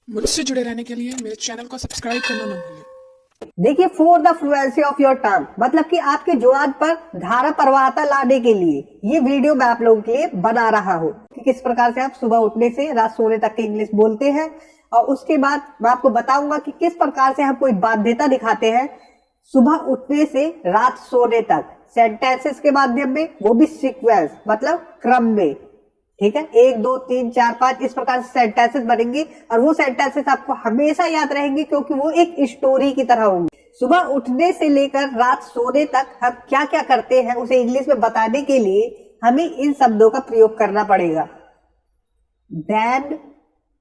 मुझसे जुड़े रहने के लिए मेरे चैनल को सब्सक्राइब करना ना भूलें। देखिए, for the fluency of your tongue मतलब कि आपके जुबान पर धारा प्रवाहता लाने के लिए ये वीडियो मैं आप लोगों के लिए बना रहा हूँ कि किस प्रकार से आप सुबह उठने से रात सोने तक की इंग्लिश बोलते हैं। और उसके बाद मैं आपको बताऊंगा कि किस प्रकार से हम कोई बाध्यता दिखाते हैं सुबह उठने से रात सोने तक सेंटेंसेस के माध्यम में, वो भी सीक्वेंस मतलब क्रम में। ठीक है, 1 2 3 4 5 इस प्रकार से सेंटेंसेस बनेंगे और वो सेंटेंसेस आपको हमेशा याद रहेंगे क्योंकि वो एक स्टोरी की तरह होंगे। सुबह उठने से लेकर रात सोने तक हम क्या क्या करते हैं उसे इंग्लिश में बताने के लिए हमें इन शब्दों का प्रयोग करना पड़ेगा। देन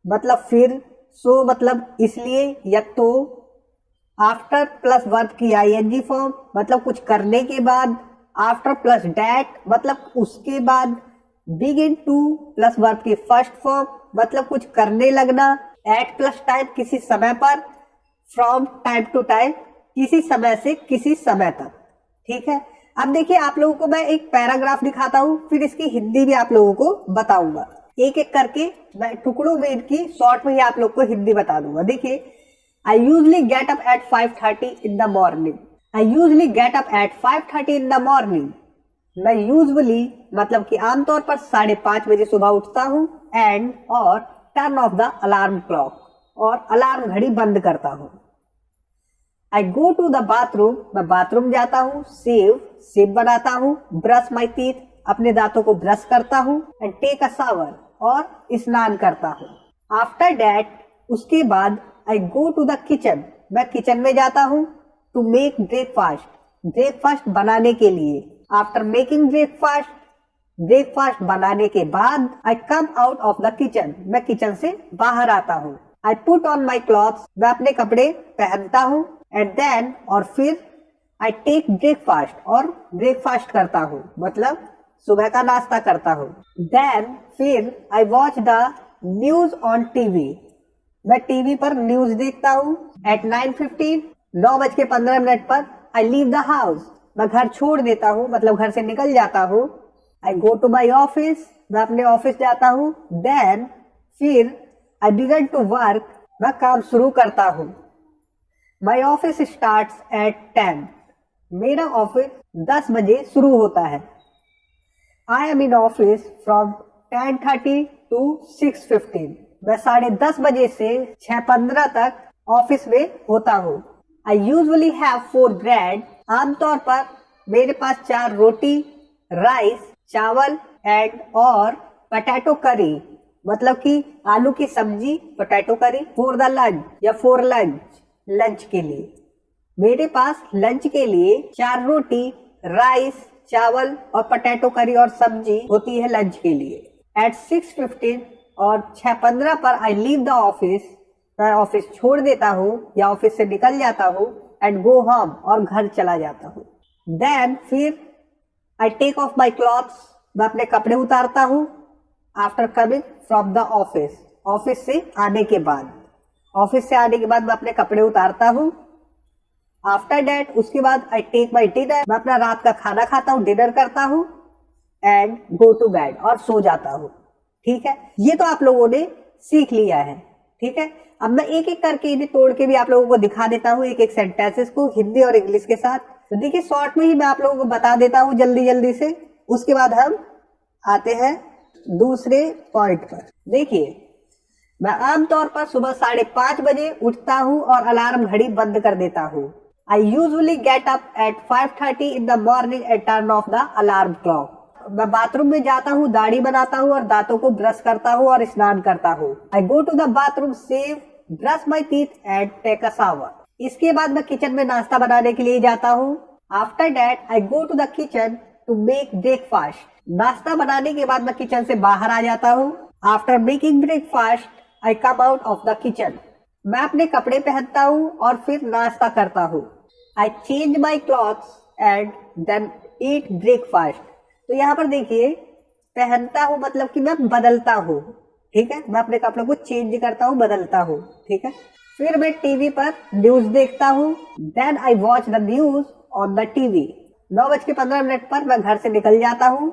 मतलब फिर, सो मतलब इसलिए या तो, आफ्टर प्लस वर्ब की आईएनजी फॉर्म मतलब कुछ करने के बाद, आफ्टर प्लस डैट मतलब उसके बाद, बिगिन टू प्लस वर्ब की फर्स्ट फॉर्म मतलब कुछ करने लगना, एट प्लस टाइम किसी समय पर, फ्रॉम टाइम टू टाइम किसी समय से किसी समय तक। ठीक है, अब देखिए आप लोगों को मैं एक पैराग्राफ दिखाता हूँ, फिर इसकी हिंदी भी आप लोगों को बताऊंगा। एक एक करके मैं टुकड़ों में इनकी शॉर्ट में ही आप लोग को हिंदी बता दूंगा। देखिए, I usually get up at 5:30 in the morning. I usually get up at 5:30 in the morning. मैं यूजुअली मतलब कि आमतौर पर 5:30 बजे सुबह उठता हूँ एंड और turn off the alarm clock और अलार्म घड़ी बंद करता हूँ। I go to the bathroom मैं बाथरूम जाता हूँ, सेव बनाता हूँ, ब्रश माई टीथ अपने दांतों को ब्रश करता हूँ एंड टेक अ शावर और स्नान करता हूँ। आफ्टर डैट उसके बाद आई गो टू द किचन मैं किचन में जाता हूँ टू मेक ब्रेकफास्ट बनाने के लिए। आफ्टर मेकिंग ब्रेकफास्ट बनाने के बाद I come out of the kitchen मैं किचन से बाहर आता हूँ। I put on my clothes मैं अपने कपड़े पहनता हूँ एंड देन और फिर आई टेक ब्रेकफास्ट करता हूँ मतलब सुबह का नाश्ता करता हूँ। देन फिर आई watch the news on TV मैं टीवी पर न्यूज देखता हूँ। एट 9:15 9:15 पर आई लीव द हाउस मैं घर छोड़ देता हूँ मतलब घर से निकल जाता हूँ। I go to my office मैं अपने ऑफिस जाता हूँ। देन फिर आई बिगन टू वर्क मैं काम शुरू करता हूँ। माई ऑफिस स्टार्ट्स एट 10 मेरा ऑफिस 10 बजे शुरू होता है। I am in office from 10:30 to 6:15 मैं 10:30 बजे से 6:15 तक ऑफिस में होता हूँ। आई यूजुअली हैव 4 ब्रेड आमतौर पर मेरे पास 4 रोटी, राइस चावल एंड और पोटैटो करी मतलब कि आलू की सब्जी पोटैटो करी फॉर द लंच या फॉर लंच के लिए। मेरे पास लंच के लिए 4 रोटी, राइस चावल और पोटैटो करी और सब्जी होती है लंच के लिए। एट 6:15 और 6:15 पर आई लीव द ऑफिस मैं ऑफिस छोड़ देता हूँ या ऑफिस से निकल जाता हूँ एंड गो होम और घर चला जाता हूँ। देन फिर I take off my clothes मैं अपने कपड़े उतारता हूँ। After coming from the office से आने के बाद मैं अपने कपड़े उतारता हूँ। आफ्टर डैट उसके बाद आई टेक माई डिनर मैं अपना रात का खाना खाता हूँ, डिनर करता हूँ एंड गो टू बेड और सो जाता हूँ। ठीक है, ये तो आप लोगों ने सीख लिया है। ठीक है, अब मैं एक एक करके इन्हें तोड़ के भी आप लोगों को दिखा देता हूँ एक एक सेंटेंसेस को हिंदी और इंग्लिश के साथ। तो देखिए, शॉर्ट में ही मैं आप लोगों को बता देता हूँ जल्दी से, उसके बाद हम आते हैं दूसरे पॉइंट पर। देखिए, मैं आमतौर पर सुबह 5:30 बजे उठता हूँ और अलार्म घड़ी बंद कर देता हूँ। I usually get up at 5:30 in the morning and turn off the alarm clock. मैं बाथरूम में जाता हूँ, दाढ़ी बनाता हूँ और दांतों को ब्रश करता हूँ और स्नान करता हूँ। I go to the bathroom, shave, brush my teeth and take a shower. इसके बाद मैं किचन में नाश्ता बनाने के लिए जाता हूँ। After that I go to the kitchen to make breakfast. नाश्ता बनाने के बाद मैं किचन से बाहर आ जाता हूँ। After making breakfast I come out of the kitchen मैं अपने कपड़े पहनता हूँ और फिर नाश्ता करता हूँ। I change my clothes and then eat breakfast. तो यहाँ पर देखिए, पहनता हूँ मतलब कि मैं बदलता हूँ। ठीक है, मैं अपने कपड़ों को चेंज करता हूँ, बदलता हूँ। ठीक है, फिर मैं टीवी पर न्यूज देखता हूँ। Then I watch the news on the TV. 9:15 पर मैं घर से निकल जाता हूँ।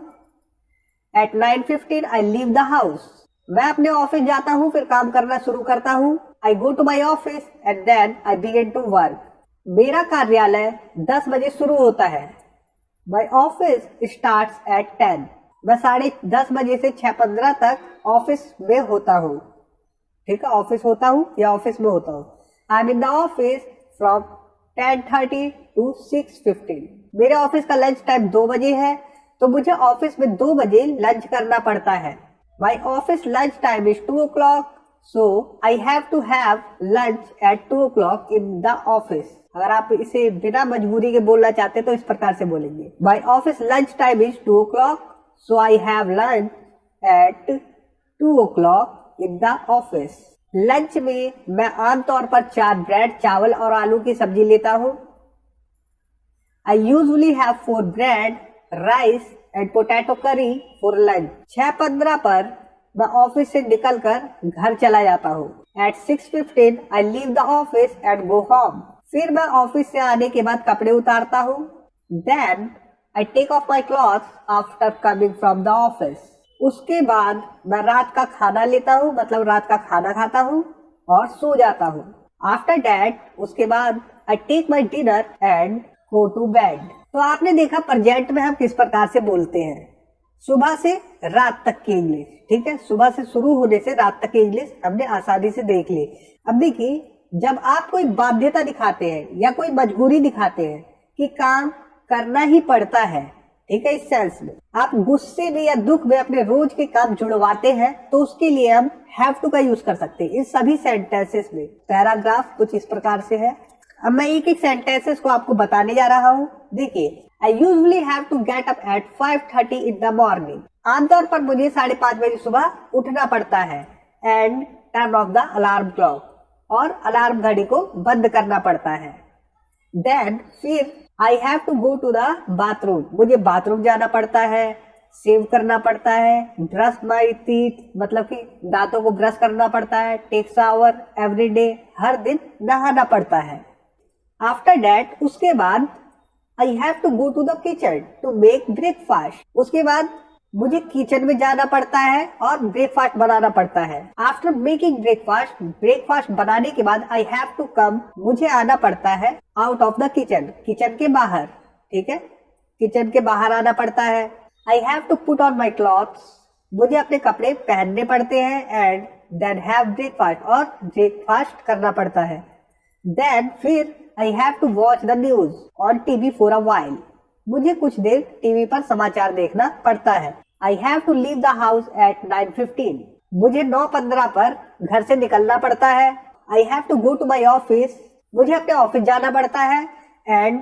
At 9:15 I leave the house. मैं अपने ऑफिस जाता हूँ, फिर काम करना शुरू करता हूँ। I go to my office and then I begin to work. मेरा कार्यालय 10 बजे शुरू होता है. My office starts at 10. मैं 10:30 बजे से 6:15 तक ऑफिस में होता हूँ. ठीक है, ऑफिस होता हूँ या ऑफिस में होता हूँ. I am in the office from 10:30 to 6:15. मेरे ऑफिस का लंच टाइम 2 बजे है, तो मुझे ऑफिस में 2 बजे लंच करना पड़ता है. My office lunch time is 2 o'clock, so I have to have lunch at 2 o'clock in the office. अगर आप इसे बिना मजबूरी के बोलना चाहते हैं तो इस प्रकार से बोलेंगे. माई office lunch time is 2 o'clock, so I have lunch at 2 o'clock in the office. Lunch में मैं आमतौर पर 4 ब्रेड, चावल और आलू की सब्जी लेता हूँ. I usually have 4 bread, rice and potato curry for lunch. 6:15 पर मैं ऑफिस से निकलकर घर चला जाता हूँ. At 6:15 I leave the office and go home. फिर मैं ऑफिस से आने के बाद कपड़े उतारता हूँ. Then I take off my clothes after coming from the office. उसके बाद मैं रात का खाना लेता हूँ, मतलब रात का खाना खाता हूँ और सो जाता हूँ. After that, उसके बाद I take my dinner and go to bed. तो आपने देखा प्रेजेंट में हम किस प्रकार से बोलते हैं. सुबह से रात तक की इंग्लिश. ठीक है, सुबह से शुरू होने से रात तक की इंग्लिश हमने आसानी से देख ली. अब देखिए, जब आप कोई बाध्यता दिखाते हैं या कोई मजबूरी दिखाते हैं कि काम करना ही पड़ता है, ठीक है, इस सेंस में आप गुस्से में या दुख में अपने रोज के काम जुड़वाते हैं, तो उसके लिए हम हैव टू का यूज कर सकते हैं इन सभी सेंटेंसेस में. पैराग्राफ कुछ इस प्रकार से है. अब मैं एक एक सेंटेंसेस को आपको बताने जा रहा हूँ. देखिए, I usually have to get up at 5:30 in the morning. आमतौर पर मुझे 5:30 बजे सुबह उठना पड़ता है. And turn off the alarm clock. और अलार्म घड़ी को बंद करना पड़ता है. Then फिर I have to go to the bathroom. मुझे बाथरूम जाना पड़ता है, सेव करना पड़ता है, ब्रश my teeth, मतलब कि दांतों को ब्रश करना पड़ता है, टेक शावर एवरी डे, हर दिन नहाना पड़ता है. आफ्टर दैट, उसके बाद I have to go to the kitchen to make breakfast. उसके बाद मुझे किचन में जाना पड़ता है और ब्रेकफास्ट बनाना पड़ता है. आफ्टर मेकिंग ब्रेकफास्ट बनाने के बाद I have to come, मुझे आना पड़ता है out of the kitchen, kitchen के बाहर. ठीक है, किचन के बाहर आना पड़ता है. I have to put on my clothes, मुझे अपने कपड़े पहनने पड़ते हैं. एंड देन हैव ब्रेकफास्ट, और ब्रेकफास्ट करना पड़ता है. देन फिर I have to watch the news on TV for a while. मुझे कुछ देर टीवी पर समाचार देखना पड़ता है. I have to leave the house at 9:15. मुझे 9:15 पर घर से निकलना पड़ता है. I have to go to my office. मुझे अपने ऑफिस जाना पड़ता है. And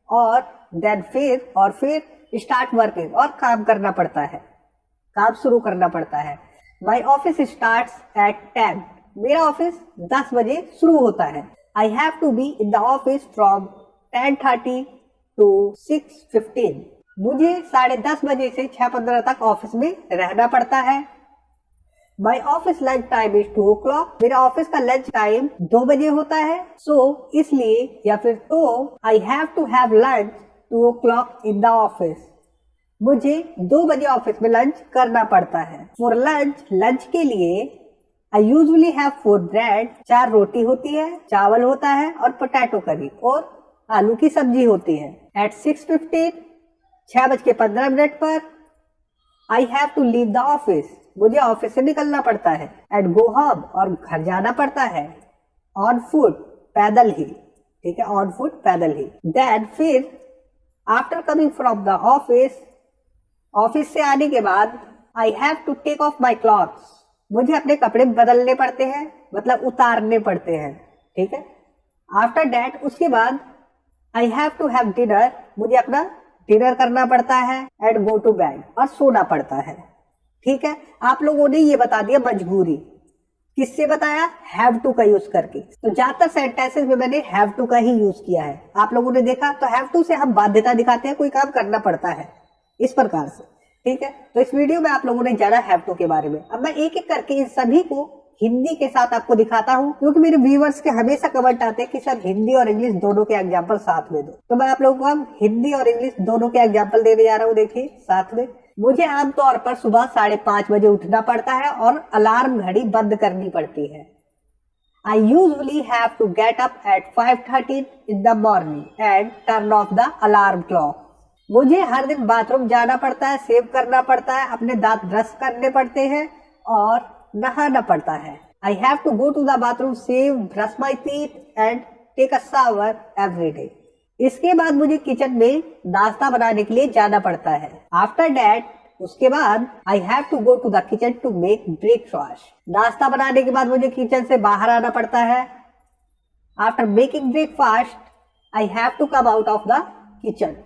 और then फिर start working, और काम करना पड़ता है, काम शुरू करना पड़ता है. My office starts at 10. मेरा ऑफिस 10 बजे शुरू होता है. I have to be in the office from 10:30 to 6:15. मुझे 10:30 बजे से 6:15 तक ऑफिस में रहना पड़ता है. My office lunch time is 2 o'clock. मेरा ऑफिस का लंच टाइम 2 बजे होता है. So इसलिए या फिर तो I have to have lunch 2 o'clock in the office. मुझे 2 बजे ऑफिस में लंच करना पड़ता है. For लंच के लिए I usually have 4 bread, 4 रोटी होती है, चावल होता है और पोटैटो करी और आलू की सब्जी होती है. At 6:15, 6:15 पर I have to leave the office. मुझे ऑफिस से निकलना पड़ता है. And go home, और घर जाना पड़ता है. On foot, पैदल ही. ठीक है, on foot, पैदल ही. Then फिर after coming from the office, office से आने के बाद I have to take off my clothes. मुझे अपने कपड़े बदलने पड़ते हैं, मतलब उतारने पड़ते हैं. ठीक है, आफ्टर दैट, उसके बाद I have to have dinner. मुझे अपना डिनर करना पड़ता है. एंड गो टू बेड, और सोना पड़ता है. ठीक है, आप लोगों ने ये बता दिया मजबूरी. किससे बताया? हैव टू का यूज करके. तो ज्यादातर सेंटेंसेस में मैंने हैव टू का ही यूज किया है. आप लोगों ने देखा, तो हैव टू से हम बाध्यता दिखाते हैं, कोई काम करना पड़ता है, इस प्रकार से. ठीक है, तो इस वीडियो में आप लोगों ने जाना हैव टू के बारे में. अब मैं एक एक करके इन सभी को हिंदी के साथ आपको दिखाता हूँ, क्योंकि मेरे व्यूअर्स के हमेशा कमेंट आते हैं कि सर हिंदी और इंग्लिश दोनों के एग्जाम्पल साथ में दो. तो मैं आप लोगों को हम हिंदी और इंग्लिश दोनों के एग्जाम्पल देने जा रहा हूँ. देखिए साथ में. मुझे आमतौर पर सुबह 5:30 बजे उठना पड़ता है और अलार्म घड़ी बंद करनी पड़ती है. I usually have to get up at 5:30 in the morning and turn off the alarm clock. मुझे हर दिन बाथरूम जाना पड़ता है, सेव करना पड़ता है, अपने दांत ब्रश करने पड़ते हैं और नहाना पड़ता है. I have to go to the bathroom, save, brush my teeth and take a shower every day. इसके बाद मुझे किचन में नाश्ता बनाने के लिए जाना पड़ता है. After that, उसके बाद I have to go to the kitchen to make breakfast. नाश्ता बनाने के बाद मुझे किचन से बाहर आना पड़ता है. After making breakfast, I have to come out of the kitchen.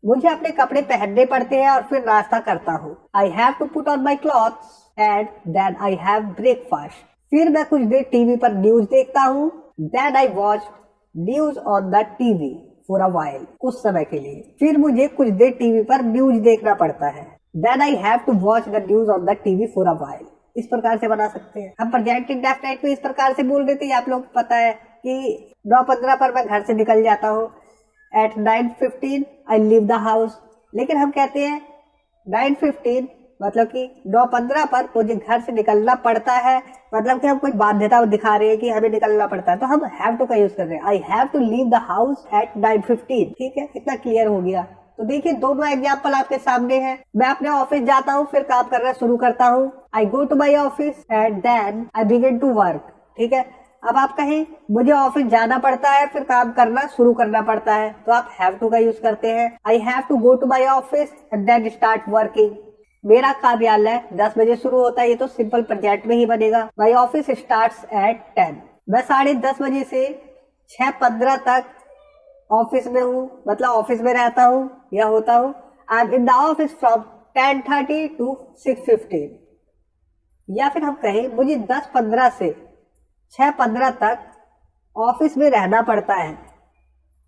मुझे अपने कपड़े पहनने पड़ते हैं और फिर नाश्ता करता हूँ. I have to put on my clothes and then I have breakfast. फिर मैं कुछ देर टीवी पर न्यूज देखता हूँ. Then I watch news on the TV for a while. कुछ समय के लिए. फिर मुझे कुछ देर टीवी पर न्यूज देखना पड़ता है. Then I have to watch the news on the TV for a while. इस प्रकार से बना सकते हैं. हम प्रेजेंट इंडेफिनिट में इस प्रकार से बोल देते हैं. आप लोग पता है कि 9:15 पर मैं घर से निकल जाता हूँ. At 9:15 I leave the house. लेकिन हम कहते हैं 9:15 मतलब कि 9:15 पर मुझे घर से निकलना पड़ता है. मतलब कि हम कोई बाध्यता दिखा रहे हैं कि हमें निकलना पड़ता है, तो हम have to का यूज कर रहे हैं. I have to leave the house at 9:15. ठीक है, इतना क्लियर हो गया. तो देखिए दोनों एग्जाम्पल आपके सामने हैं. मैं अपने ऑफिस जाता हूँ, फिर काम करना शुरू करता हूँ. I go to my office and then I begin to work. ठीक है, अब आप कहें मुझे ऑफिस जाना पड़ता है, फिर काम करना शुरू करना पड़ता है, तो आप हैव टू का यूज करते हैं. I have to go to my office and then start working. मेरा कार्यालय 10 बजे शुरू होता है, ये तो सिंपल प्रेजेंट में ही बनेगा. My office starts at 10. मैं 10:30 बजे से 6:15 तक ऑफिस में हूँ, मतलब ऑफिस में रहता हूँ या होता हूँ. I am in the office from 10:30 to 6:15. या फिर हम कहें मुझे 10:15 से 6:15 तक ऑफिस में रहना पड़ता है,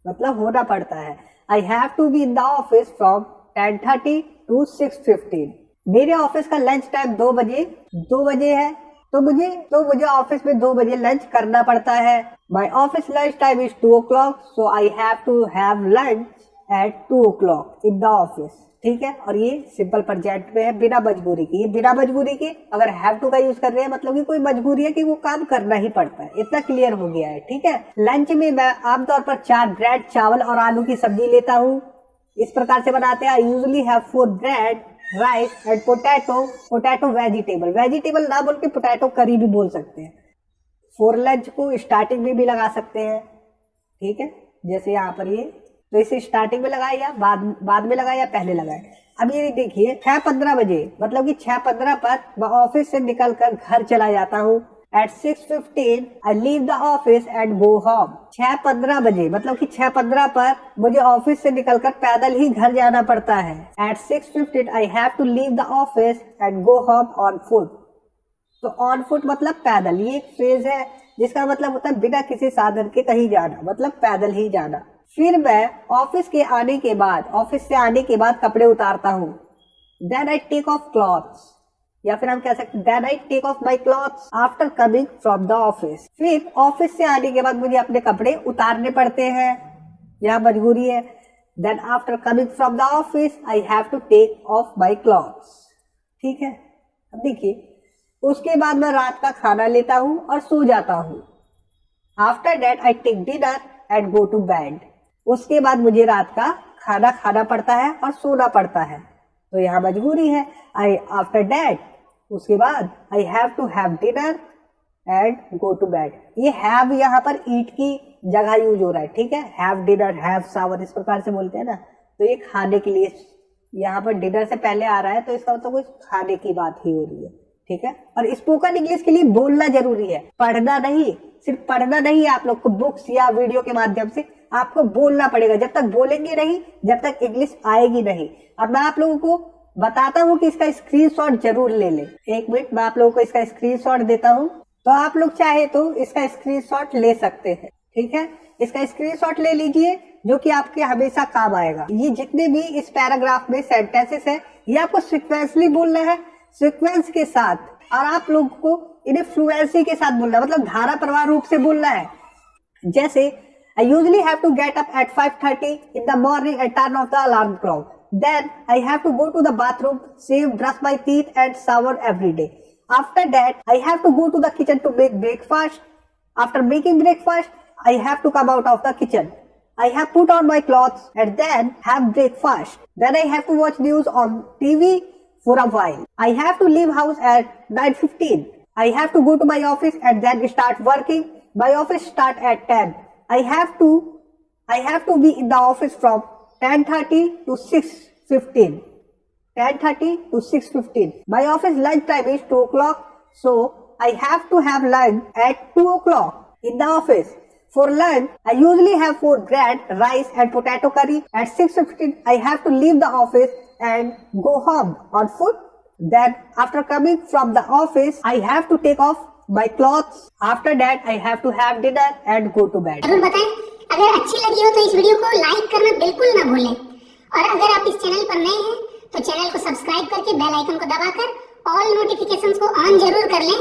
मतलब होना पड़ता है. I have to be in the office from 10:30 to 6:15. मेरे ऑफिस का लंच टाइम 2 बजे है, तो मुझे ऑफिस में 2 बजे लंच करना पड़ता है. My office lunch time is 2 o'clock, so I have to have lunch at 2 o'clock in the office. ठीक है, और ये सिंपल प्रेजेंट में है, बिना मजबूरी की. ये बिना मजबूरी के अगर हैव टू का यूज कर रहे हैं, मतलब कि कोई मजबूरी है कि वो काम करना ही पड़ता है. इतना क्लियर हो गया है. ठीक है, लंच में मैं आमतौर पर 4 ब्रेड, चावल और आलू की सब्जी लेता हूँ. इस प्रकार से बनाते हैं. I usually have 4 bread, rice and potato vegetable ना बोल के पोटैटो करी भी बोल सकते हैं. फॉर लंच को स्टार्टिंग में भी लगा सकते हैं. ठीक है, जैसे यहाँ पर ये, तो इसे स्टार्टिंग में लगाए या बाद में लगाए या पहले लगाए. अब ये देखिए 6:15 बजे, मतलब कि 6:15 पर मैं ऑफिस से निकलकर घर चला जाता हूँ. At 6:15 I leave the office and go home. 6:15 बजे, मतलब कि 6:15 पर मुझे ऑफिस से निकलकर पैदल ही घर जाना पड़ता है. At 6:15 I have to leave the office and go home on foot. तो on foot मतलब पैदल. ये एक फ्रेज है जिसका मतलब होता है बिना किसी साधन के कहीं जाना, मतलब पैदल ही जाना. फिर मैं ऑफिस से आने के बाद कपड़े उतारता हूँ. Then I take off clothes. या फिर हम कह सकते हैं Then I take off my clothes after coming from the office. फिर ऑफिस से आने के बाद मुझे अपने कपड़े उतारने पड़ते हैं, यह मजबूरी है. Then after coming from the office I have to take off my clothes. ठीक है, अब देखिए उसके बाद मैं रात का खाना लेता हूँ और सो जाता हूँ. After that I take dinner and go to bed. उसके बाद मुझे रात का खाना खाना पड़ता है और सोना पड़ता है, तो यहाँ मजबूरी है. आफ्टर दैट, उसके बाद I have to have dinner and go to bed. ये हैव यहाँ पर ईट की जगह यूज हो रहा है. ठीक है, हैव डिनर, हैव शावर, इस प्रकार से बोलते हैं ना, तो ये खाने के लिए यहाँ पर डिनर से पहले आ रहा है, तो इसका मतलब कुछ खाने की बात ही हो रही है. ठीक है, और स्पोकन इंग्लिश के लिए बोलना जरूरी है, पढ़ना नहीं. सिर्फ पढ़ना नहीं है, आप लोग को बुक्स या वीडियो के माध्यम से आपको बोलना पड़ेगा. जब तक बोलेंगे नहीं, जब तक इंग्लिश आएगी नहीं. अब मैं आप लोगों को बताता हूँ कि इसका स्क्रीनशॉट जरूर ले लें. 1 मिनट, मैं आप लोगों को इसका स्क्रीनशॉट देता हूँ, तो आप लोग चाहे तो इसका स्क्रीनशॉट ले सकते हैं. ठीक है, इसका स्क्रीनशॉट ले लीजिए, जो कि आपके हमेशा काम आएगा. ये जितने भी इस पैराग्राफ में सेंटेंसेस है, ये आपको सीक्वेंसली बोलना है, सीक्वेंस के साथ, और आप लोगों को इन्हें फ्लुएंसी के साथ बोलना है, मतलब धारा प्रवाह रूप से बोलना है. जैसे I usually have to get up at 5:30 in the morning and turn off the alarm clock. Then I have to go to the bathroom, shave, brush my teeth and shower every day. After that, I have to go to the kitchen to make breakfast. After making breakfast, I have to come out of the kitchen. I have put on my clothes and then have breakfast. Then I have to watch news on TV for a while. I have to leave house at 9:15. I have to go to my office and then start working. My office start at 10. I have to be in the office from 10:30 to 6:15. 10:30 to 6:15. My office lunch time is 2 o'clock. So I have to have lunch at 2 o'clock in the office. For lunch, I usually have 4 bread, rice and potato curry. At 6:15, I have to leave the office and go home on foot. Then after coming from the office, I have to take off my clothes. After that, I have to have dinner and go to bed. जरूर बताएं। अगर अच्छी लगी हो तो इस video को like करना बिल्कुल ना भूलें। और अगर आप इस चैनल पर नए हैं तो चैनल को सब्सक्राइब करके बेल आइकन को दबाकर ऑल नोटिफिकेशंस को ऑन जरूर कर लें।